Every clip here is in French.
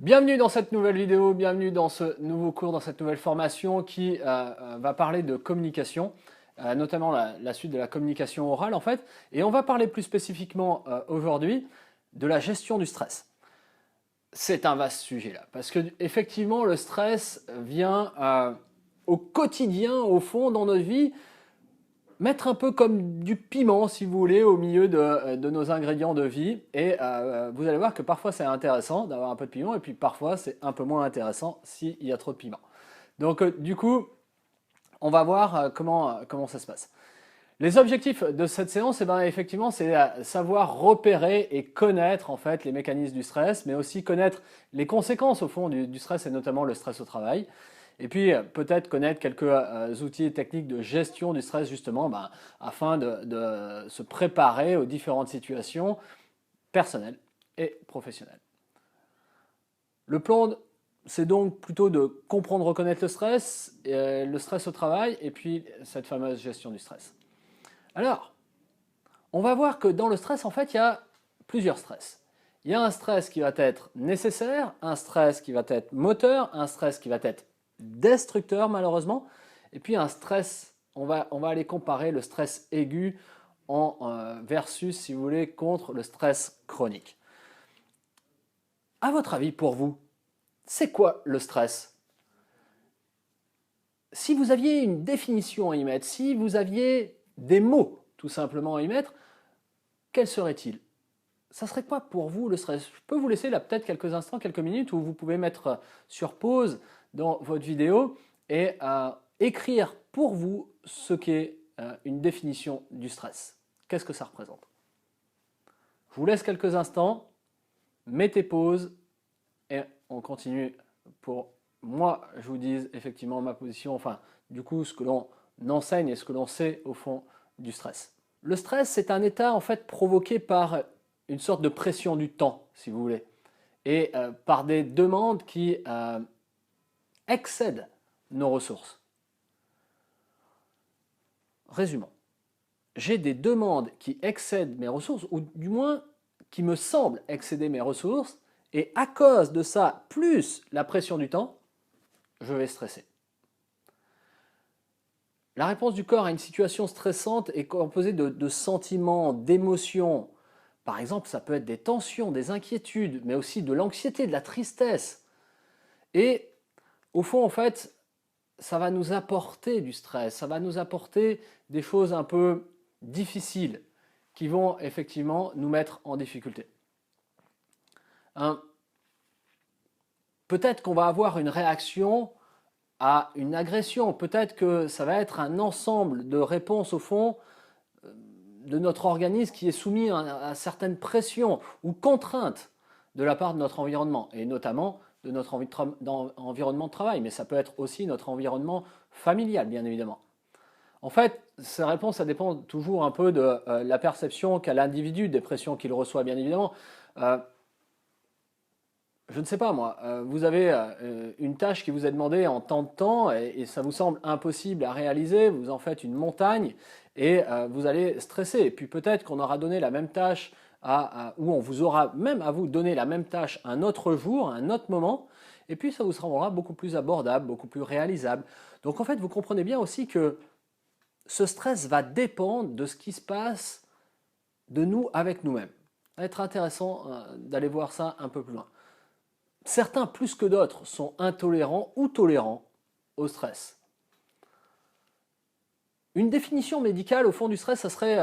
Bienvenue dans cette nouvelle vidéo, bienvenue dans ce nouveau cours, dans cette nouvelle formation qui va parler de communication, notamment la suite de la communication orale en fait. Et on va parler plus spécifiquement aujourd'hui de la gestion du stress. C'est un vaste sujet là, parce que effectivement le stress vient au quotidien, au fond, dans notre vie, mettre un peu comme du piment, si vous voulez, au milieu de nos ingrédients de vie. Et vous allez voir que parfois c'est intéressant d'avoir un peu de piment, et puis parfois c'est un peu moins intéressant s'il y a trop de piment. Donc du coup, on va voir comment ça se passe. Les objectifs de cette séance, eh ben, effectivement, c'est savoir repérer et connaître en fait les mécanismes du stress, mais aussi connaître les conséquences au fond du stress, et notamment le stress au travail. Et puis peut-être connaître quelques outils et techniques de gestion du stress justement afin de se préparer aux différentes situations personnelles et professionnelles. Le plan, c'est donc plutôt de comprendre, reconnaître le stress au travail et puis cette fameuse gestion du stress. Alors, on va voir que dans le stress, en fait, il y a plusieurs stress. Il y a un stress qui va être nécessaire, un stress qui va être moteur, un stress qui va être destructeur malheureusement, et puis un stress, on va aller comparer le stress aigu versus, si vous voulez, contre le stress chronique. À votre avis, pour vous, c'est quoi le stress? Si vous aviez une définition à y mettre, si vous aviez des mots tout simplement à y mettre, quel serait-il? Ça serait quoi pour vous le stress? Je peux vous laisser là peut-être quelques instants, quelques minutes où vous pouvez mettre sur pause dans votre vidéo et écrire pour vous ce qu'est une définition du stress. Qu'est-ce que ça représente? Je vous laisse quelques instants, mettez pause et on continue pour moi, je vous dis effectivement ma position, enfin du coup ce que l'on enseigne et ce que l'on sait au fond du stress. Le stress, c'est un état en fait provoqué par une sorte de pression du temps, si vous voulez, et par des demandes qui excèdent nos ressources. Résumons. J'ai des demandes qui excèdent mes ressources, ou du moins qui me semblent excéder mes ressources, et à cause de ça, plus la pression du temps, je vais stresser. La réponse du corps à une situation stressante est composée de sentiments, d'émotions. Par exemple, ça peut être des tensions, des inquiétudes, mais aussi de l'anxiété, de la tristesse. Et au fond, en fait, ça va nous apporter du stress, ça va nous apporter des choses un peu difficiles qui vont effectivement nous mettre en difficulté. Peut-être qu'on va avoir une réaction à une agression, peut-être que ça va être un ensemble de réponses au fond de notre organisme qui est soumis à certaines pressions ou contraintes de la part de notre environnement, et notamment de notre environnement de travail, mais ça peut être aussi notre environnement familial, bien évidemment. En fait, ces réponses, ça dépend toujours un peu de la perception qu'a l'individu, des pressions qu'il reçoit, bien évidemment. Je ne sais pas moi, vous avez une tâche qui vous est demandée en tant de temps et ça vous semble impossible à réaliser, vous en faites une montagne et vous allez stresser. Et puis peut-être qu'on aura donné la même tâche ou on vous aura même à vous donner la même tâche un autre jour, un autre moment, et puis ça vous semblera beaucoup plus abordable, beaucoup plus réalisable. Donc en fait, vous comprenez bien aussi que ce stress va dépendre de ce qui se passe de nous avec nous-mêmes. Ça va être intéressant d'aller voir ça un peu plus loin. Certains, plus que d'autres, sont intolérants ou tolérants au stress. Une définition médicale au fond du stress, ça serait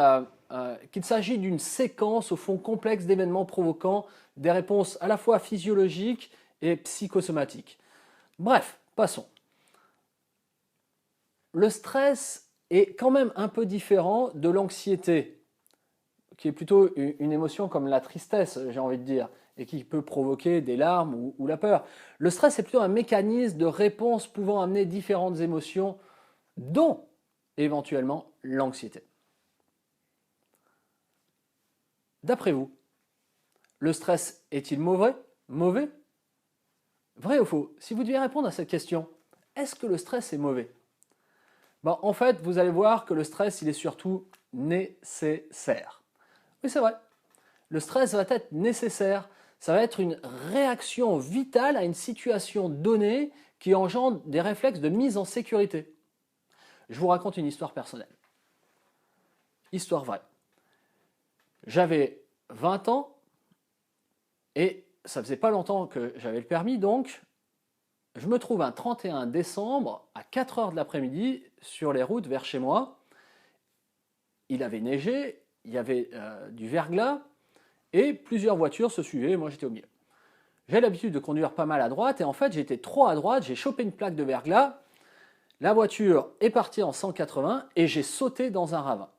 qu'il s'agit d'une séquence au fond complexe d'événements provoquant des réponses à la fois physiologiques et psychosomatiques. Bref, passons. Le stress est quand même un peu différent de l'anxiété, qui est plutôt une émotion comme la tristesse, j'ai envie de dire, et qui peut provoquer des larmes ou la peur. Le stress est plutôt un mécanisme de réponse pouvant amener différentes émotions, dont éventuellement l'anxiété. D'après vous, le stress est-il mauvais? Mauvais? Vrai ou faux? Si vous deviez répondre à cette question, est-ce que le stress est mauvais? En fait, vous allez voir que le stress, il est surtout nécessaire. Oui, c'est vrai. Le stress va être nécessaire. ça va être une réaction vitale à une situation donnée qui engendre des réflexes de mise en sécurité. Je vous raconte une histoire personnelle. Histoire vraie. J'avais 20 ans et ça faisait pas longtemps que j'avais le permis, donc je me trouve un 31 décembre à 4 heures de l'après-midi sur les routes vers chez moi. Il avait neigé, il y avait du verglas et plusieurs voitures se suivaient, moi j'étais au milieu. J'ai l'habitude de conduire pas mal à droite et en fait j'étais trop à droite, j'ai chopé une plaque de verglas, la voiture est partie en 180 et j'ai sauté dans un ravin.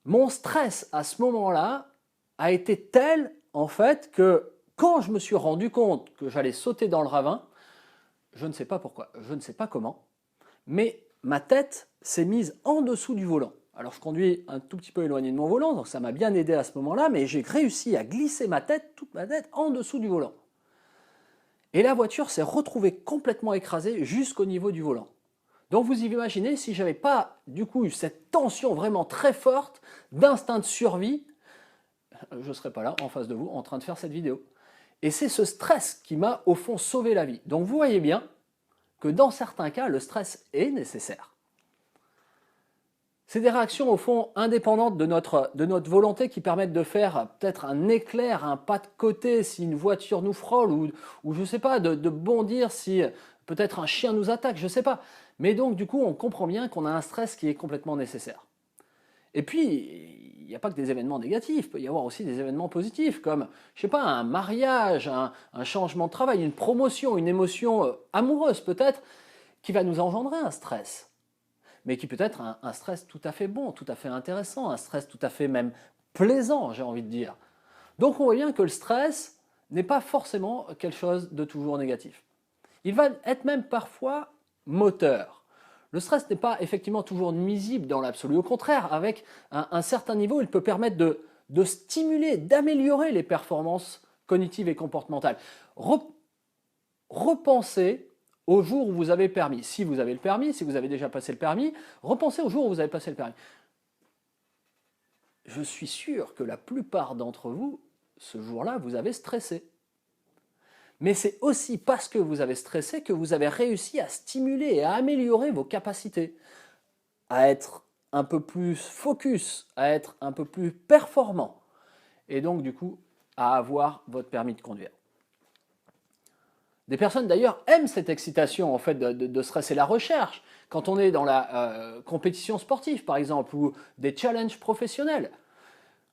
Mon stress à ce moment-là a été tel en fait que quand je me suis rendu compte que j'allais sauter dans le ravin, je ne sais pas pourquoi, je ne sais pas comment, mais ma tête s'est mise en dessous du volant. Alors je conduis un tout petit peu éloigné de mon volant, donc ça m'a bien aidé à ce moment-là, mais j'ai réussi à glisser ma tête, toute ma tête, en dessous du volant. Et la voiture s'est retrouvée complètement écrasée jusqu'au niveau du volant. Donc vous imaginez, si je n'avais pas du coup eu cette tension vraiment très forte d'instinct de survie, je ne serais pas là en face de vous en train de faire cette vidéo. Et c'est ce stress qui m'a au fond sauvé la vie. Donc vous voyez bien que dans certains cas, le stress est nécessaire. C'est des réactions au fond indépendantes de notre volonté qui permettent de faire peut-être un éclair, un pas de côté si une voiture nous frôle ou je ne sais pas, de bondir si peut-être un chien nous attaque, je ne sais pas. Mais donc du coup, on comprend bien qu'on a un stress qui est complètement nécessaire. Et puis, il n'y a pas que des événements négatifs, il peut y avoir aussi des événements positifs, comme, je sais pas, un mariage, un changement de travail, une promotion, une émotion amoureuse peut-être, qui va nous engendrer un stress. Mais qui peut être un stress tout à fait bon, tout à fait intéressant, un stress tout à fait même plaisant, j'ai envie de dire. Donc on voit bien que le stress n'est pas forcément quelque chose de toujours négatif. Il va être même parfois moteur. Le stress n'est pas effectivement toujours nuisible dans l'absolu. Au contraire, avec un certain niveau, il peut permettre de stimuler, d'améliorer les performances cognitives et comportementales. Repensez au jour où vous avez le permis. Si vous avez le permis, si vous avez déjà passé le permis, repensez au jour où vous avez passé le permis. Je suis sûr que la plupart d'entre vous, ce jour-là, vous avez stressé. Mais c'est aussi parce que vous avez stressé que vous avez réussi à stimuler et à améliorer vos capacités, à être un peu plus focus, à être un peu plus performant, et donc du coup à avoir votre permis de conduire. Des personnes d'ailleurs aiment cette excitation en fait de stress et la recherche. Quand on est dans la compétition sportive par exemple ou des challenges professionnels,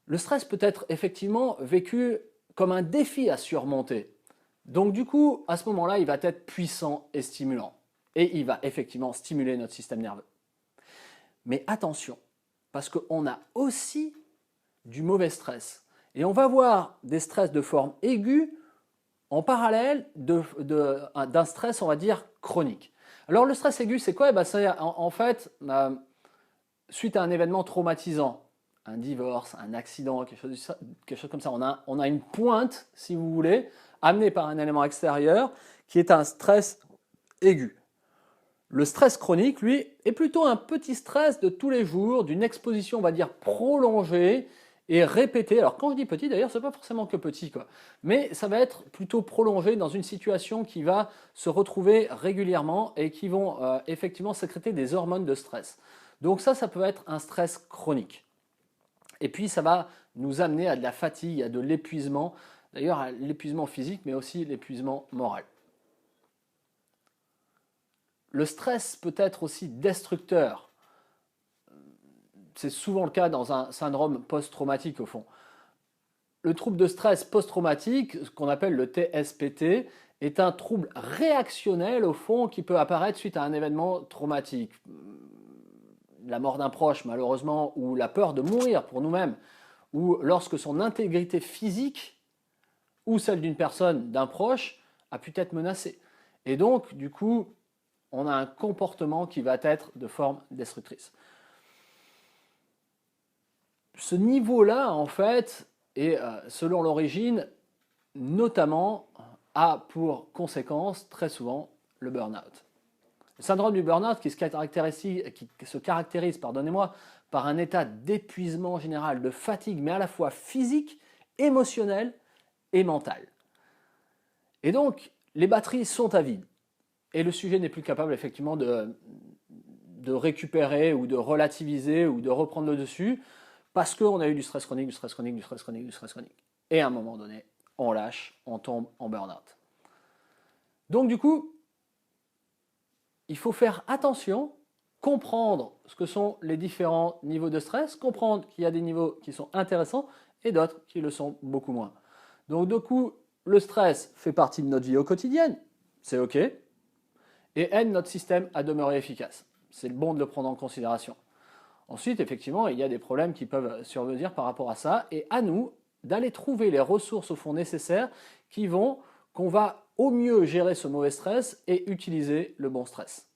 le stress peut être effectivement vécu comme un défi à surmonter. Donc du coup, à ce moment-là, il va être puissant et stimulant. Et il va effectivement stimuler notre système nerveux. Mais attention, parce qu'on a aussi du mauvais stress. Et on va voir des stress de forme aiguë en parallèle d'un stress, on va dire, chronique. Alors le stress aigu, c'est quoi? C'est en fait, suite à un événement traumatisant, un divorce, un accident, quelque chose comme ça, on a une pointe, si vous voulez, amené par un élément extérieur qui est un stress aigu. Le stress chronique, lui, est plutôt un petit stress de tous les jours, d'une exposition, on va dire, prolongée et répétée. Alors quand je dis petit, d'ailleurs, ce n'est pas forcément que petit, quoi. Mais ça va être plutôt prolongé dans une situation qui va se retrouver régulièrement et qui vont effectivement sécréter des hormones de stress. Donc ça peut être un stress chronique. Et puis ça va nous amener à de la fatigue, à de l'épuisement, d'ailleurs à l'épuisement physique, mais aussi l'épuisement moral. Le stress peut être aussi destructeur. C'est souvent le cas dans un syndrome post-traumatique au fond. Le trouble de stress post-traumatique, ce qu'on appelle le TSPT, est un trouble réactionnel au fond qui peut apparaître suite à un événement traumatique. La mort d'un proche malheureusement, ou la peur de mourir pour nous-mêmes, ou lorsque son intégrité physique ou celle d'une personne, d'un proche, a pu être menacée. Et donc, du coup, on a un comportement qui va être de forme destructrice. Ce niveau-là, en fait, et selon l'origine, notamment, a pour conséquence très souvent le burn-out. Le syndrome du burn-out qui se caractérise par un état d'épuisement général, de fatigue, mais à la fois physique émotionnel et mental. Et donc, les batteries sont à vide. Et le sujet n'est plus capable effectivement de récupérer ou de relativiser ou de reprendre le dessus parce qu'on a eu du stress chronique, du stress chronique, du stress chronique, du stress chronique. Et à un moment donné, on lâche, on tombe en burn-out. Donc du coup, il faut faire attention, comprendre ce que sont les différents niveaux de stress, comprendre qu'il y a des niveaux qui sont intéressants et d'autres qui le sont beaucoup moins. Donc du coup, le stress fait partie de notre vie au quotidien, c'est OK, et aide notre système à demeurer efficace. C'est bon de le prendre en considération. Ensuite, effectivement, il y a des problèmes qui peuvent survenir par rapport à ça, et à nous d'aller trouver les ressources au fond nécessaires qu'on va au mieux gérer ce mauvais stress et utiliser le bon stress.